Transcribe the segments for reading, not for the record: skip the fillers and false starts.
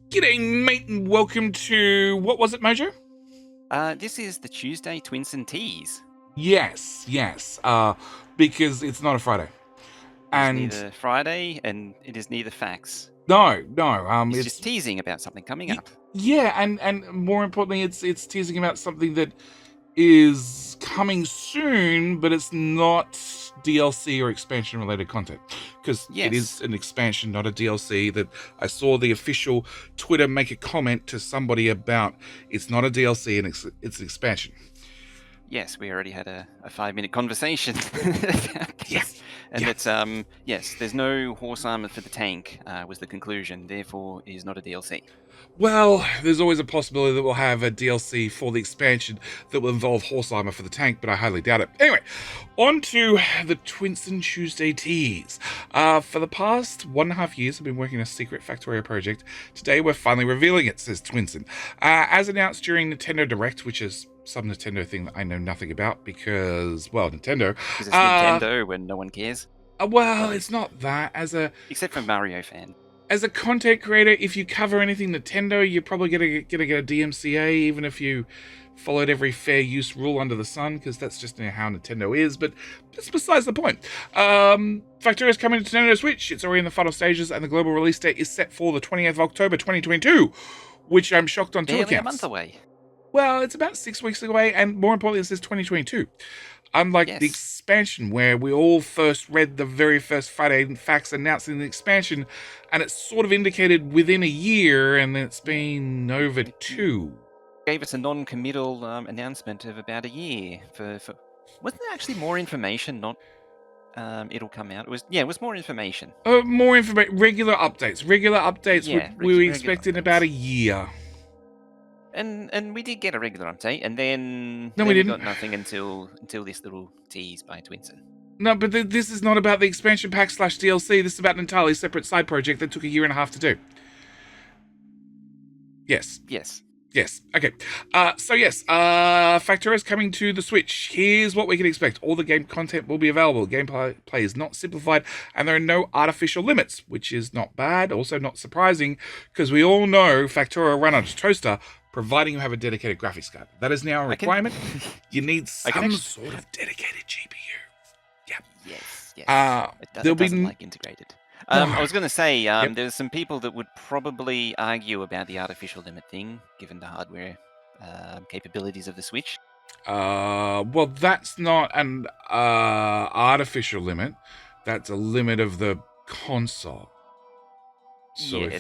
G'day, mate, and welcome to, what was it, Mojo? This is the Tuesday Twinsen Tease. Yes, because it's not a Friday. It is And neither Friday and it is neither facts. no, It's just teasing about something coming up. yeah, and more importantly, it's teasing about something that is coming soon, but it's not DLC or expansion related content because it is Yes. an expansion, not a DLC. That I saw the official Twitter make a comment to somebody about it's not a DLC and it's an expansion. Yes, we already had a 5-minute conversation about Yeah, this. And yeah. that's, yes, there's no horse armor for the tank, was the conclusion. Therefore, it is not a DLC. Well, there's always a possibility that we'll have a DLC for the expansion that will involve horse armor for the tank, but I highly doubt it. Anyway, on to the Twinsen Tuesday tease. For the past 1.5 years, I've been working on a secret Factorio project. Today, we're finally revealing it, says Twinsen. As announced during Nintendo Direct, which is some Nintendo thing that I know nothing about because, well, Nintendo. Because it's Nintendo when no one cares. Or Well, at it's least, not that. except for Mario fan. As a content creator, if you cover anything Nintendo, you're probably gonna get a DMCA, even if you followed every fair use rule under the sun, because that's just how Nintendo is. But that's besides the point. Factorio is coming to Nintendo Switch. It's already in the final stages, and the global release date is set for the 20th of October 2022, which I'm shocked on two Barely a accounts. month away. Well, it's about 6 weeks away, and more importantly, it says 2022. Unlike the Yes. expansion, where we all first read the very first Friday facts announcing the expansion, and it's sort of indicated within a year, and it's been over 2. Gave us a non-committal announcement of about a year for wasn't there actually more information? Not it'll come out. It was more information. More information, regular updates. Regular updates Yeah, we regular expect in updates. about a year. And we did get a regular update, and then No, we we didn't. got nothing until this little tease by Twinsen. No, but this is not about the expansion pack / DLC. This is about an entirely separate side project that took a year and a half to do. Yes. Yes. Yes. Okay. Factorio is coming to the Switch. Here's what we can expect. All the game content will be available. Gameplay is not simplified, and there are no artificial limits, which is not bad. Also not surprising, because we all know Factorio run on a toaster, providing you have a dedicated graphics card. That is now a requirement. You need some sort of dedicated GPU. Yep. Yes. It there'll be doesn't like integrated. No. I was going to say, Yep. there's some people that would probably argue about the artificial limit thing, given the hardware capabilities of the Switch. Well, that's not an artificial limit. That's a limit of the console. So Yeah,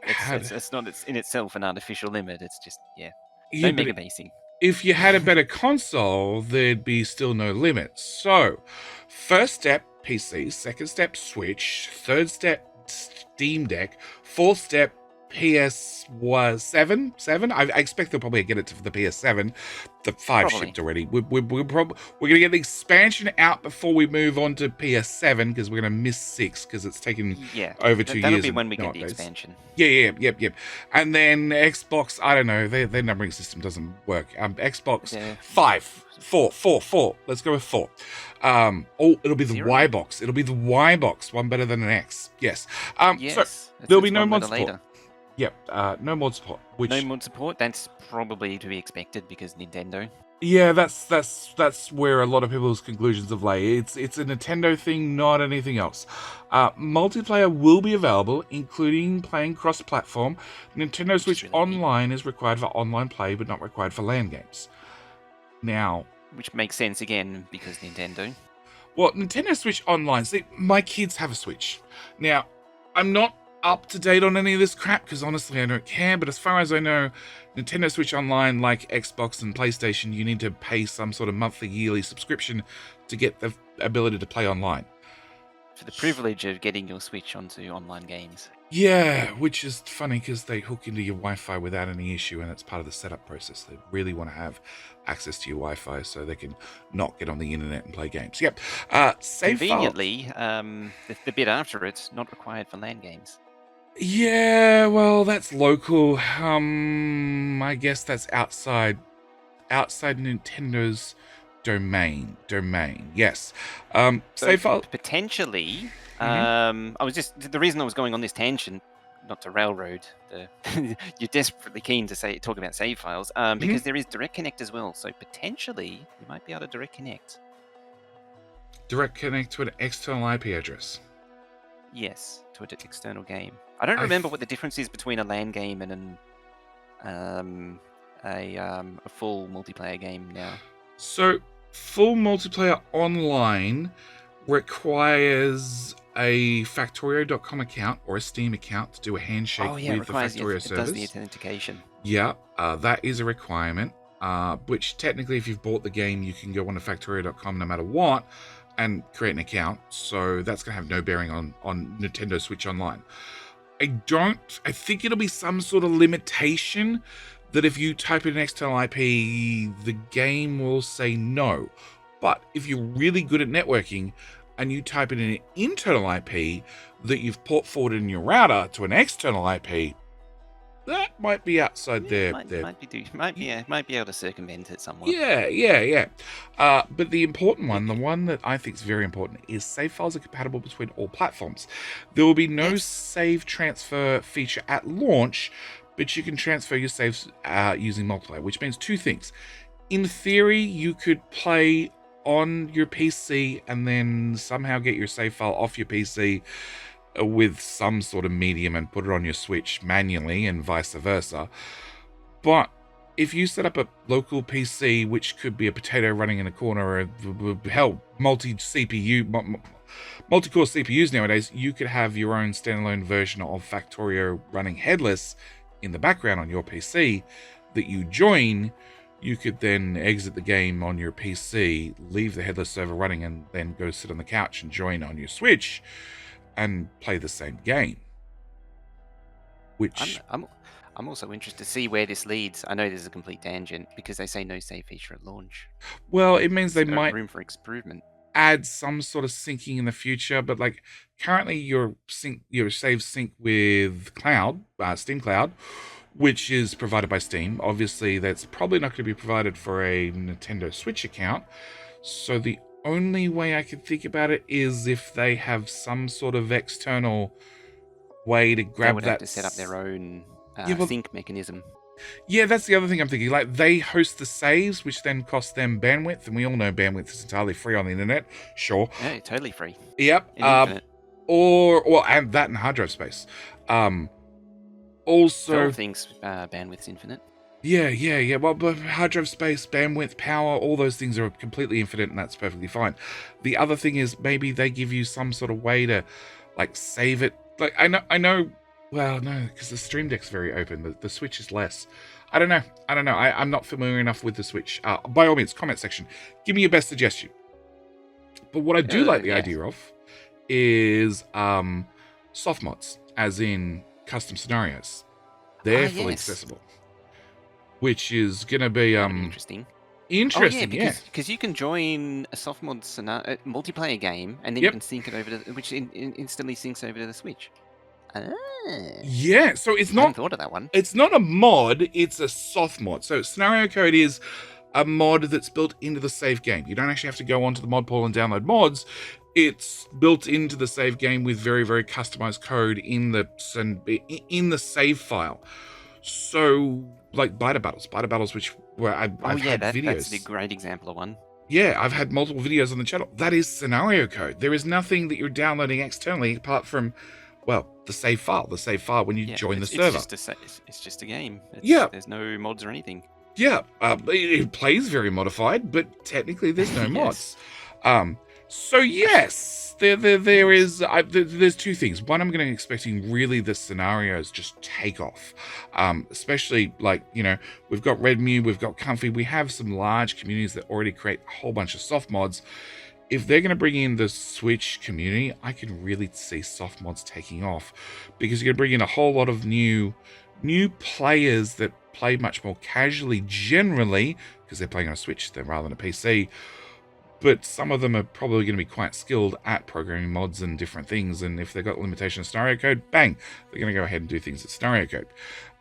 it's not in itself an artificial limit. It's just no mega basing. If you had a better console, there'd be still no limit. So, first step, PC. Second step, Switch. Third step, Steam Deck. Fourth step, PS7. I expect they'll probably get it to the PS7. The 5 Probably. shipped already. We're going to get the expansion out before we move on to PS7 because we're going to miss 6 because it's taken over 2 years. That'll be when we get the expansion. Yep. And then Xbox, I don't know, their numbering system doesn't work. Xbox 5, 4. Let's go with 4. It'll be the 0? Y box. It'll be the Y box, one better than an X. Yes. Yes. So there'll be no mod support. Later. Yep. No mod support. No mod support. That's probably to be expected because Nintendo. Yeah, that's where a lot of people's conclusions have lay. It's a Nintendo thing, not anything else. Multiplayer will be available, including playing cross-platform. Nintendo Switch really Online is required for online play, but not required for LAN games. Now, which makes sense again because Nintendo. Well, Nintendo Switch Online. See, my kids have a Switch. Now, I'm not up to date on any of this crap because honestly I don't care, but as far as I know, Nintendo Switch Online, like Xbox and PlayStation, you need to pay some sort of monthly, yearly subscription to get the ability to play online. For the privilege of getting your Switch onto online games. Yeah, which is funny because they hook into your Wi-Fi without any issue, and it's part of the setup process. They really want to have access to your Wi-Fi so they can not get on the internet and play games. Yep. Conveniently, the bit after it's not required for LAN games. Yeah, well, that's local. I guess that's outside Nintendo's domain. Yes. So potentially, I was just the reason I was going on this tangent not to railroad the. You're desperately keen to talk about save files, Mm-hmm. because there is direct connect as well. So potentially you might be able to direct connect. Direct connect to an external IP address. Yes, to an external game. I don't remember what the difference is between a LAN game and a full multiplayer game now. So, full multiplayer online requires a Factorio.com account or a Steam account to do a handshake with the Factorio servers. It does the authentication. Yeah, that is a requirement. Which technically, if you've bought the game, you can go on to Factorio.com no matter what and create an account. So that's going to have no bearing on Nintendo Switch Online. I think it'll be some sort of limitation that if you type in an external IP, the game will say no. But if you're really good at networking and you type in an internal IP that you've port forwarded in your router to an external IP, that might be outside their... Might be able to circumvent it somewhat. Yeah. But the important one, the one that I think is very important, is save files are compatible between all platforms. There will be no save transfer feature at launch, but you can transfer your saves using multiplayer, which means two things. In theory, you could play on your PC and then somehow get your save file off your PC with some sort of medium and put it on your Switch manually and vice versa. But if you set up a local PC, which could be a potato running in a corner, or hell, multi-core CPUs nowadays, you could have your own standalone version of Factorio running headless in the background on your PC that you join. You could then exit the game on your PC, leave the headless server running, and then go sit on the couch and join on your Switch and play the same game. Which I'm also interested to see where this leads. I know this is a complete tangent because they say no save feature at launch. Well, it means they might room for improvement. Add some sort of syncing in the future, but like currently your saves sync with Cloud, Steam Cloud, which is provided by Steam. Obviously, that's probably not going to be provided for a Nintendo Switch account. So the only way I can think about it is if they have some sort of external way to grab they would that. Have to set up their own sync mechanism. Yeah, that's the other thing I'm thinking. Like, they host the saves, which then costs them bandwidth, and we all know bandwidth is entirely free on the internet. Sure. Yeah, totally free. Yep. Infinite. And that and hard drive space. Also, all things bandwidth's infinite. Yeah. Well, but hard drive space, bandwidth, power, all those things are completely infinite, and that's perfectly fine. The other thing is maybe they give you some sort of way to, like, save it. Like, I know. Well, no, because the Stream Deck's very open. The Switch is less. I don't know. I'm not familiar enough with the Switch. By all means, comment section. Give me your best suggestion. But what I do like the idea of is soft mods, as in custom scenarios. They're fully accessible. Which is going to be interesting. Interesting, because you can join a soft mod multiplayer game, and then you can sync it over to which instantly syncs over to the Switch. Yeah, so it's not. I hadn't thought of that one. It's not a mod; it's a soft mod. So scenario code is a mod that's built into the save game. You don't actually have to go onto the mod pool and download mods. It's built into the save game with very, very customized code in the save file. So, like Biter Battles, which I've had videos. That's a great example of one. Yeah, I've had multiple videos on the channel. That is scenario code. There is nothing that you're downloading externally apart from, well, the save file. The save file when you join the server. It's just a game. There's no mods or anything. Yeah, it plays very modified, but technically there's no mods. So yes, there is. There's two things. One, I'm going to expecting really the scenarios just take off, especially like we've got Redmu, we've got Comfy, we have some large communities that already create a whole bunch of soft mods. If they're going to bring in the Switch community, I can really see soft mods taking off because you're going to bring in a whole lot of new players that play much more casually generally because they're playing on a Switch rather than a PC. But some of them are probably going to be quite skilled at programming mods and different things. And if they've got limitation of scenario code, bang, they're going to go ahead and do things at scenario code.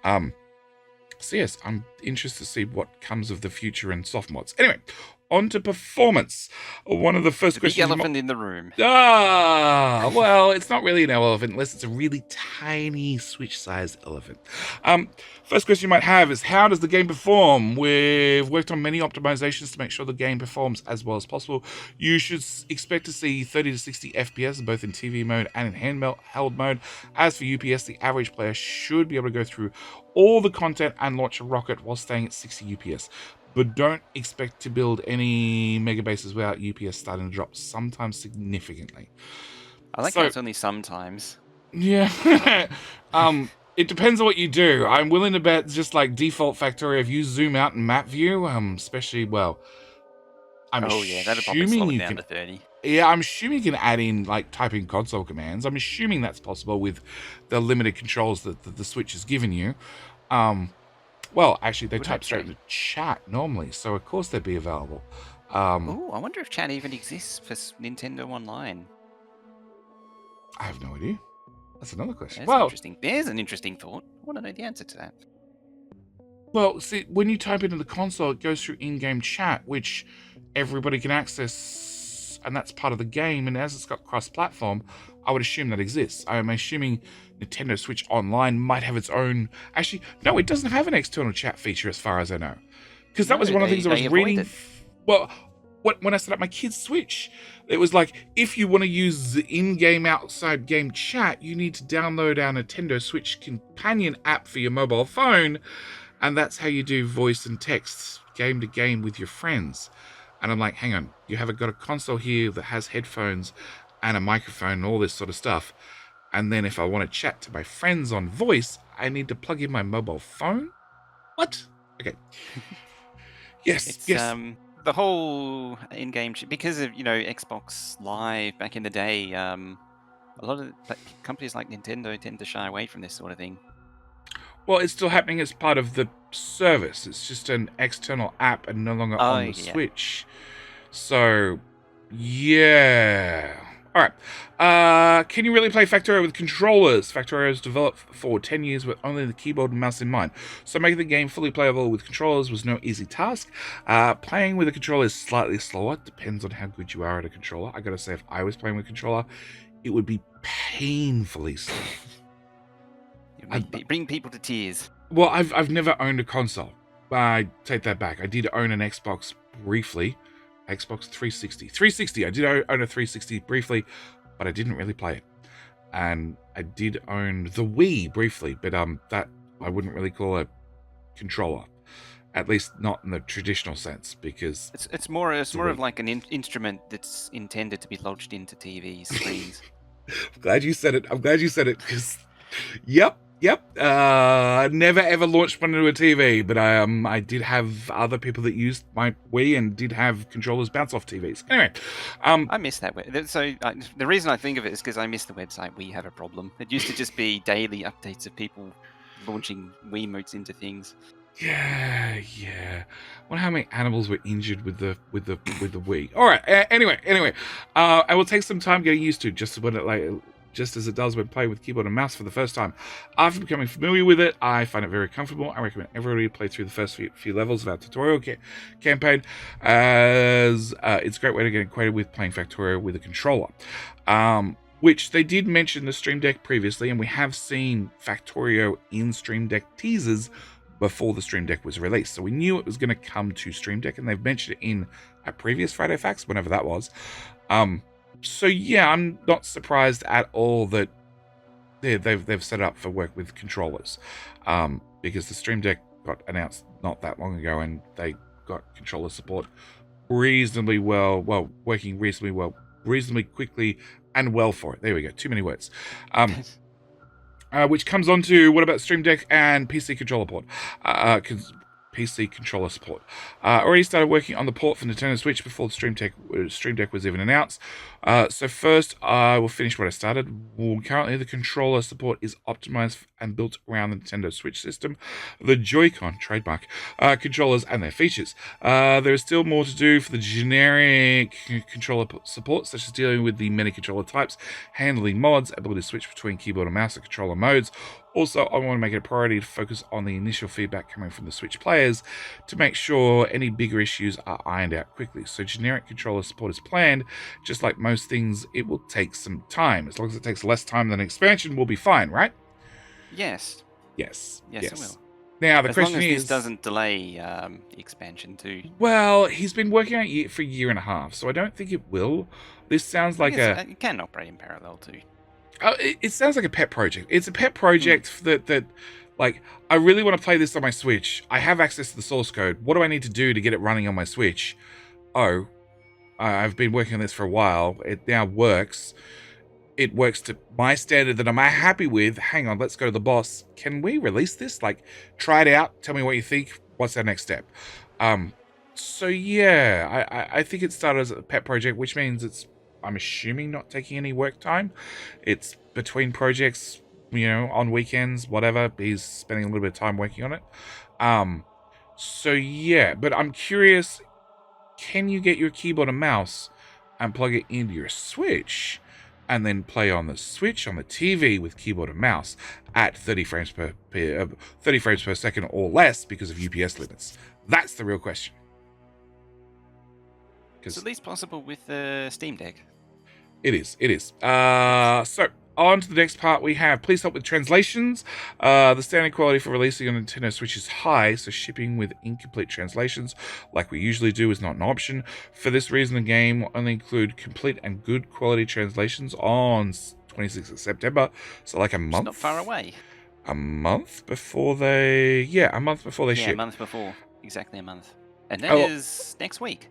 So yes, I'm interested to see what comes of the future in soft mods. Anyway, on to performance. One of the first The big questions elephant in the room. well, it's not really an elephant unless it's a really tiny Switch-sized elephant. First question you might have is, how does the game perform? We've worked on many optimizations to make sure the game performs as well as possible. You should expect to see 30 to 60 FPS, both in TV mode and in handheld mode. As for UPS, the average player should be able to go through all the content and launch a rocket while staying at 60 UPS. But don't expect to build any mega bases without UPS starting to drop, sometimes significantly. I like how it's only sometimes. Yeah. It depends on what you do. I'm willing to bet just like default Factorio, if you zoom out in map view, especially, well, I'm that'll probably slow assuming it you down can. to 30. Yeah, I'm assuming you can add in like typing console commands. I'm assuming that's possible with the limited controls that the Switch has given you. Well, actually, they type straight into chat normally, so of course they'd be available. I wonder if chat even exists for Nintendo Online. I have no idea. That's another question. There's an interesting thought. I want to know the answer to that. Well, see, when you type into the console, it goes through in-game chat, which everybody can access, and that's part of the game. And as it's got cross-platform, I would assume that exists. I'm assuming Nintendo Switch Online might have its own. Actually, no, it doesn't have an external chat feature, as far as I know, because that was one of the things I was reading. Well, when I set up my kid's Switch, it was like, if you want to use the in-game outside game chat, you need to download our Nintendo Switch companion app for your mobile phone, and that's how you do voice and text game to game with your friends. And I'm like, hang on, you haven't got a console here that has headphones and a microphone and all this sort of stuff. And then if I want to chat to my friends on voice, I need to plug in my mobile phone? What? Okay. Yes. The whole in-game, because of Xbox Live back in the day, a lot of companies like Nintendo tend to shy away from this sort of thing. Well, it's still happening as part of the service. It's just an external app and no longer on the Switch. So, yeah. All right. Can you really play Factorio with controllers? Factorio was developed for 10 years with only the keyboard and mouse in mind. So making the game fully playable with controllers was no easy task. Playing with a controller is slightly slower. Depends on how good you are at a controller. I gotta say, if I was playing with a controller, it would be painfully slow. Bring people to tears. Well, I've never owned a console. I take that back. I did own an Xbox briefly. Xbox 360. 360. I did own a 360 briefly, but I didn't really play it. And I did own the Wii briefly, but that I wouldn't really call a controller. At least not in the traditional sense, because it's more of like an instrument that's intended to be lodged into TV screens. I'm glad you said it, because Yep. Never ever launched one into a TV, but I did have other people that used my Wii and did have controllers bounce off TVs. Anyway, I miss that. So the reason I think of it is because I miss the website We Have a Problem. It used to just be daily updates of people launching Wiimotes into things. Yeah. I wonder how many animals were injured with the Wii. All right. Anyway, I will take some time getting used to, just as it does when playing with keyboard and mouse for the first time. After becoming familiar with it, I find it very comfortable. I recommend everybody play through the first few levels of our tutorial campaign, as it's a great way to get acquainted with playing Factorio with a controller. Which they did mention the Stream Deck previously, and we have seen Factorio in Stream Deck teasers before the Stream Deck was released. So we knew it was going to come to Stream Deck, and they've mentioned it in a previous Friday Facts, whenever that was. So yeah, I'm not surprised at all that they've set up for work with controllers, because the Stream Deck got announced not that long ago, and they got controller support reasonably well, working reasonably well, reasonably quickly and well for it. There we go. Too many words. Which comes on to, what about Stream Deck and PC controller port? PC controller support. Already started working on the port for Nintendo Switch before the Stream Deck was even announced. So first, I will finish what I started. Currently, the controller support is optimized and built around the Nintendo Switch system, the Joy-Con, trademark, controllers and their features. There is still more to do for the generic controller support, such as dealing with the many controller types, handling mods, ability to switch between keyboard and mouse and controller modes, Also, I want to make it a priority to focus on the initial feedback coming from the Switch players to make sure any bigger issues are ironed out quickly. So generic controller support is planned. Just like most things, it will take some time. As long as it takes less time than expansion, we'll be fine, right? Yes. Yes. Yes, it will. Now, the As question long as is... this doesn't delay the expansion too. Well, he's been working on it for a year and a half, so I don't think it will. This sounds like it can operate in parallel too. It sounds like a pet project. It's a pet project that, like, I really want to play this on my Switch. I have access to the source code. What do I need to do to get it running on my Switch? Oh, I've been working on this for a while. It now works. It works to my standard that I'm happy with. Hang on, let's go to the boss. Can we release this? Like, try it out. Tell me what you think. What's our next step? So yeah, I think it started as a pet project, which means it's, I'm assuming, not taking any work time. It's between projects, on weekends, whatever. He's spending a little bit of time working on it. So yeah, but I'm curious, can you get your keyboard and mouse and plug it into your Switch and then play on the Switch on the TV with keyboard and mouse at 30 frames per second or less because of UPS limits? That's the real question. It's at least possible with the Steam Deck. It is. So, on to the next part we have. Please help with translations. The standard quality for releasing on Nintendo Switch is high, so shipping with incomplete translations, like we usually do, is not an option. For this reason, the game will only include complete and good quality translations on 26th of September, so like a month. It's not far away. A month before they... Yeah, a month before they ship. Yeah, a month before. Exactly a month. And that is next week.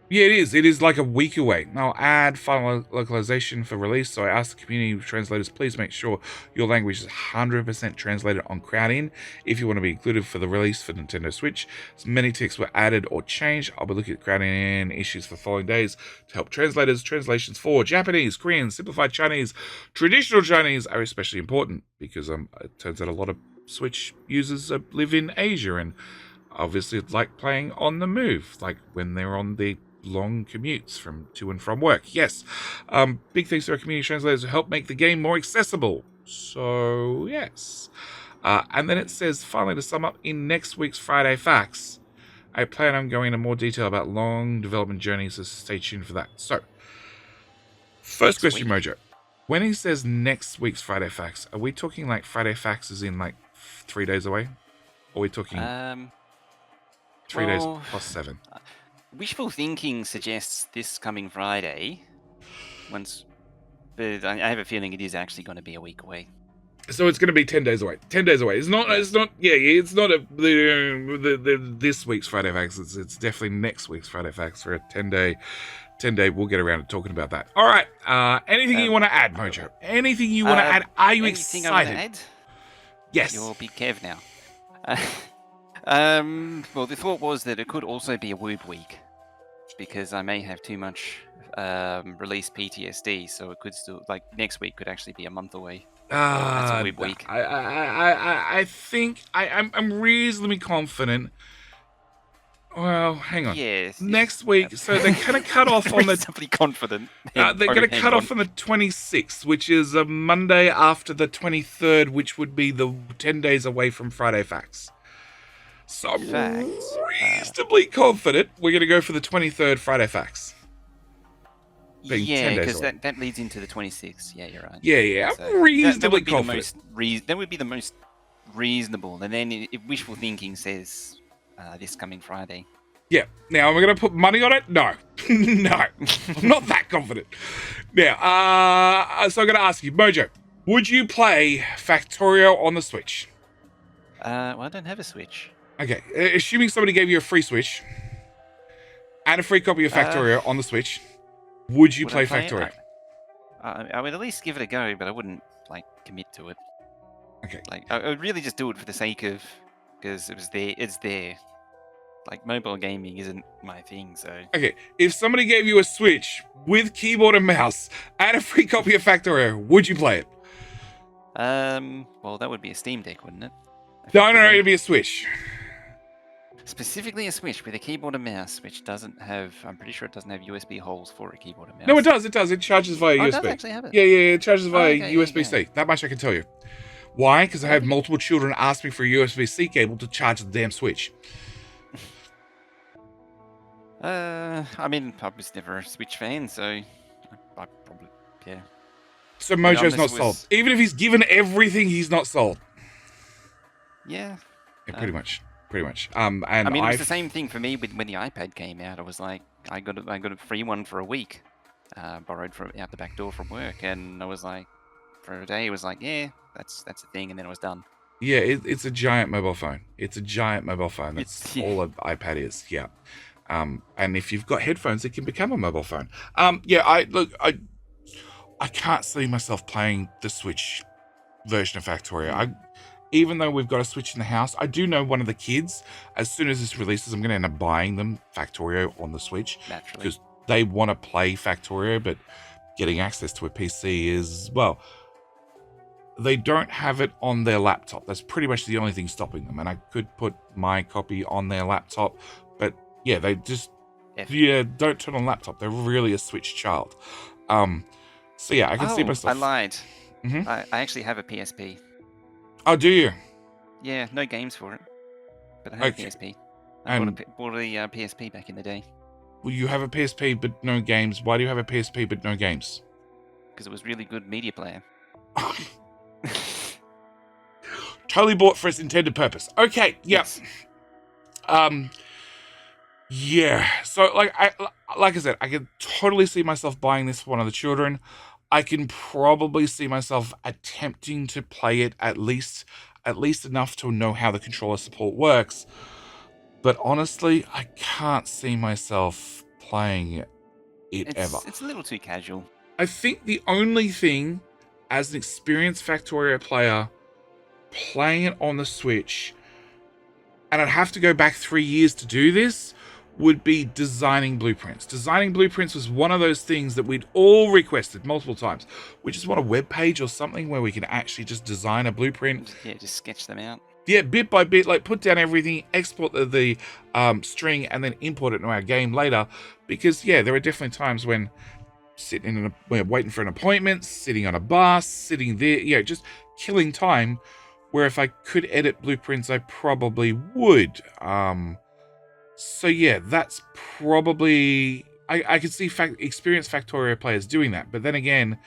Yeah, it is. It is like a week away. I'll add final localization for release, so I ask the community translators, please make sure your language is 100% translated on Crowd-In if you want to be included for the release for Nintendo Switch. As many texts were added or changed, I'll be looking at Crowd-In issues for the following days to help translators. Translations for Japanese, Korean, simplified Chinese, traditional Chinese are especially important because it turns out a lot of Switch users live in Asia and obviously like playing on the move, like when they're on the long commutes from to and from work. Yes. Big thanks to our community translators who help make the game more accessible. So, yes. And then it says, finally, to sum up, in next week's Friday Facts, I plan on going into more detail about long development journeys, so stay tuned for that. So, first question, Mojo. When he says next week's Friday Facts, are we talking like Friday Facts is in like 3 days away? Or are we talking 3 days plus 7? Wishful thinking suggests this coming Friday. But I have a feeling it is actually going to be a week away. So it's going to be 10 days away. 10 days away. It's not. Yeah. It's not this week's Friday Facts. It's definitely next week's Friday Facts for a 10-day. 10-day. We'll get around to talking about that. All right. Anything you want to add, Mojo? Anything you want to add? Are you excited? I want to add? Yes. You're big Kev now. Well, the thought was that it could also be a Woob week because I may have too much release PTSD, so it could still, like, next week could actually be a month away. That's a Woob week. I think I'm reasonably confident. Well, hang on. Yes. Next week, so they're going to cut off on the... Reasonably confident. They're going to cut off on the 26th, which is a Monday after the 23rd, which would be the 10 days away from Friday Facts. So I'm reasonably confident we're going to go for the 23rd Friday Facts. Yeah, because that leads into the 26th. Yeah, you're right. Yeah. I'm reasonably confident. That would be the most reasonable. And then if wishful thinking says this coming Friday. Yeah. Now, am I going to put money on it? No. No. I'm not that confident. Now, so I'm going to ask you, Mojo, would you play Factorio on the Switch? Well, I don't have a Switch. Okay, assuming somebody gave you a free Switch and a free copy of Factorio on the Switch, would you play Factorio? I would at least give it a go, but I wouldn't, like, commit to it. Okay. Like, I would really just do it for the sake of, because it's there. Like, mobile gaming isn't my thing, so... Okay, if somebody gave you a Switch with keyboard and mouse and a free copy of Factorio, would you play it? Well, that would be a Steam Deck, wouldn't it? No, it'd be a Switch. Specifically a Switch with a keyboard and mouse, which doesn't have... I'm pretty sure it doesn't have USB holes for a keyboard and mouse. No, it does. It charges via USB. It does actually have it? Yeah, it charges via USB-C. Yeah. That much I can tell you. Why? Because I have multiple children ask me for a USB-C cable to charge the damn Switch. I mean, I was never a Switch fan, so I probably, yeah. So Mojo's not sold. Even if he's given everything, he's not sold. Yeah. Pretty much. And I mean, it was the same thing for me when the iPad came out. I was like, I got a free one for a week, borrowed from out the back door from work, and I was like, for a day, it was like, yeah, that's the thing, and then it was done. Yeah, it's a giant mobile phone. That's all an iPad is. Yeah. And if you've got headphones, it can become a mobile phone. I can't see myself playing the Switch version of Factorio. Even though we've got a Switch in the house, I do know one of the kids, as soon as this releases, I'm going to end up buying them Factorio on the Switch. Naturally. Because they want to play Factorio, but getting access to a PC is, well, they don't have it on their laptop. That's pretty much the only thing stopping them. And I could put my copy on their laptop, but yeah, they just, don't turn on laptop. They're really a Switch child. So yeah, I can see myself. I lied. Mm-hmm. I actually have a PSP. Oh, do you? Yeah, no games for it, but I have a PSP. I bought a PSP back in the day. Well, you have a PSP but no games. Why do you have a PSP but no games? Because it was really good media player. Totally bought for its intended purpose. Okay, yeah. Yes. Yeah. So, like I said, I can totally see myself buying this for one of the children. I can probably see myself attempting to play it at least enough to know how the controller support works. But honestly, I can't see myself playing it ever. It's a little too casual. I think the only thing, as an experienced Factorio player, playing it on the Switch, and I'd have to go back 3 years to do this, would be designing blueprints. Designing blueprints was one of those things that we'd all requested multiple times. We just want a web page or something where we can actually just design a blueprint. Yeah, just sketch them out. Yeah, bit by bit, like put down everything, export the string, and then import it into our game later. Because yeah, there are definitely times when we're waiting for an appointment, sitting on a bus, sitting there, just killing time. Where if I could edit blueprints, I probably would. So yeah, that's probably... I could see experienced Factorio players doing that. But then again,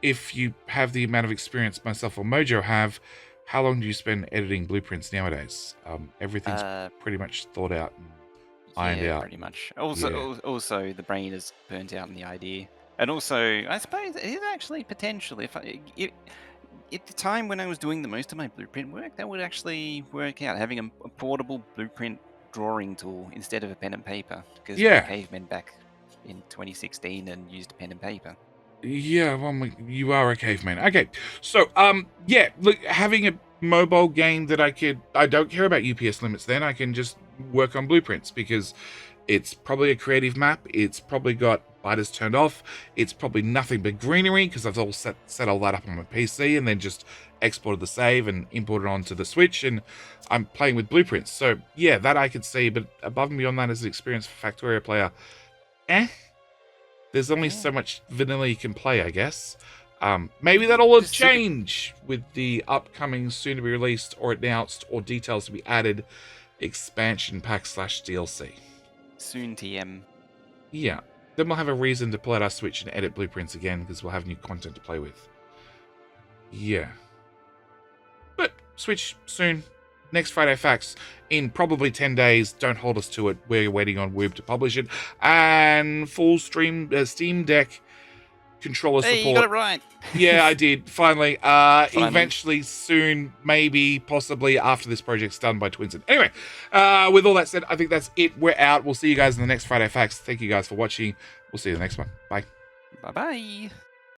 if you have the amount of experience myself or Mojo have, how long do you spend editing blueprints nowadays? Everything's pretty much thought out and ironed out. Pretty much. Also, the brain is burnt out in the idea. And also, I suppose it is actually potential. At the time when I was doing the most of my blueprint work, that would actually work out, having a portable blueprint drawing tool instead of a pen and paper, because we were cavemen back in 2016 and used a pen and paper. Yeah, well, you are a caveman. Okay, so look, having a mobile game that I don't care about UPS limits. Then I can just work on blueprints because it's probably a creative map. It's probably got biters turned off. It's probably nothing but greenery because I've all set all that up on my PC and then just exported the save and imported it onto the Switch, and I'm playing with blueprints. So yeah, that I could see, but above and beyond that, as an experienced Factorio player, there's only so much vanilla you can play, I guess. Maybe that'll all change with the upcoming, soon to be released or announced or details to be added expansion pack / DLC. Soon TM. Yeah. Then we'll have a reason to pull out our Switch and edit blueprints again because we'll have new content to play with. Yeah. But Switch soon. Next Friday Facts in probably 10 days. Don't hold us to it. We're waiting on Woob to publish it. And full Steam Deck controller support. You got it right. Yeah, I did. Finally. Eventually, soon, maybe, possibly after this project's done by Twinsen. Anyway, with all that said, I think that's it. We're out. We'll see you guys in the next Friday Facts. Thank you guys for watching. We'll see you in the next one. Bye. Bye-bye.